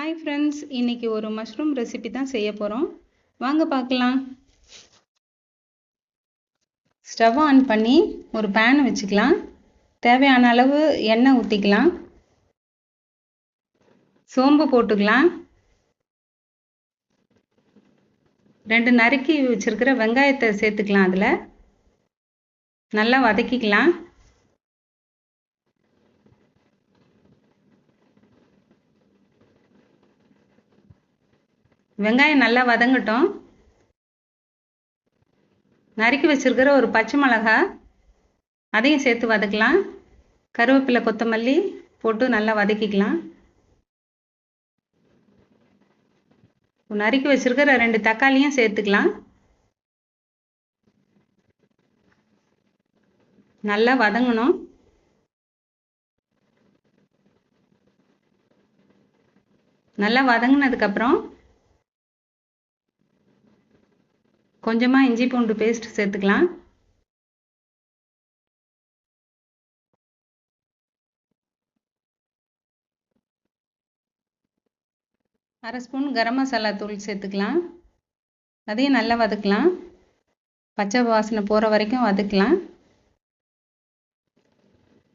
Hi friends, இன்னைக்கு ஒரு mushroom recipe தான் செய்ய போகிறோம். வாங்க பார்க்கலாம். ஸ்டவ் ஆன் பண்ணி ஒரு பேன் வச்சுக்கலாம். தேவையான அளவு எண்ணெய் ஊற்றிக்கலாம். சோம்பு போட்டுக்கலாம். 2 நறுக்கி வச்சிருக்கிற வெங்காயத்தை சேர்த்துக்கலாம். அதில் நல்லா வதக்கிக்கலாம். வெங்காயம் நல்லா வதங்கட்டும். நறுக்கி வச்சிருக்கிற ஒரு பச்சை மிளகாய் அதையும் சேர்த்து வதக்கலாம். கருவேப்பிலை, கொத்தமல்லி போட்டு நல்லா வதக்கிக்கலாம். நறுக்கி வச்சிருக்கிற 2 தக்காளியும் சேர்த்துக்கலாம். நல்லா வதங்கணும். நல்லா வதங்கினதுக்கப்புறம் கொஞ்சமாக இஞ்சி பூண்டு பேஸ்ட் சேர்த்துக்கலாம். அரை ஸ்பூன் கரம் மசாலா தூள் சேர்த்துக்கலாம். அதையும் நல்லா வதக்கலாம். பச்சை வாசனை போகிற வரைக்கும் வதக்கலாம்.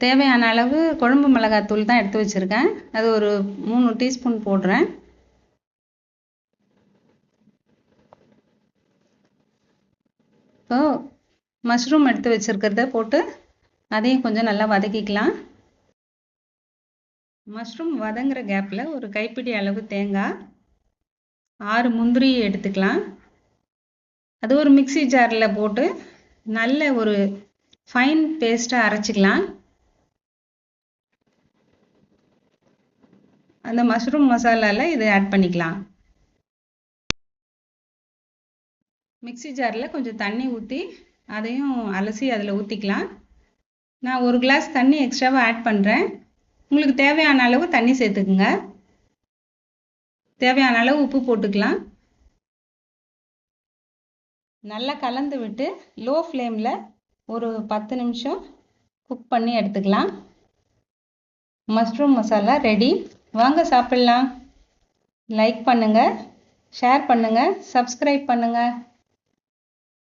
தேவையான அளவு குழம்பு மிளகாத்தூள் தான் எடுத்து வச்சுருக்கேன். அது ஒரு 3 டீஸ்பூன் போடுறேன். இப்போ மஷ்ரூம் எடுத்து வச்சுருக்கிறத போட்டு அதையும் கொஞ்சம் நல்லா வதக்கிக்கலாம். மஷ்ரூம் வதங்குற கேப்பில் ஒரு கைப்பிடி அளவு தேங்காய், 6 முந்திரி எடுத்துக்கலாம். அது ஒரு மிக்ஸி ஜாரில் போட்டு நல்ல ஒரு ஃபைன் பேஸ்ட்டாக அரைச்சிக்கலாம். அந்த மஷ்ரூம் மசாலாவில் இதை ஆட் பண்ணிக்கலாம். மிக்ஸி ஜாரில் கொஞ்சம் தண்ணி ஊற்றி அதையும் அலசி அதில் ஊற்றிக்கலாம். நான் 1 கிளாஸ் தண்ணி எக்ஸ்ட்ராவாக ஆட் பண்ணுறேன். உங்களுக்கு தேவையான அளவு தண்ணி சேர்த்துக்குங்க. தேவையான அளவு உப்பு போட்டுக்கலாம். நல்லா கலந்து விட்டு லோ ஃப்ளேமில் ஒரு 10 நிமிஷம் குக் பண்ணி எடுத்துக்கலாம். Mushroom masala ready. வாங்க சாப்பிட்லாம். லைக் பண்ணுங்கள், ஷேர் பண்ணுங்கள், சப்ஸ்கிரைப் பண்ணுங்கள்.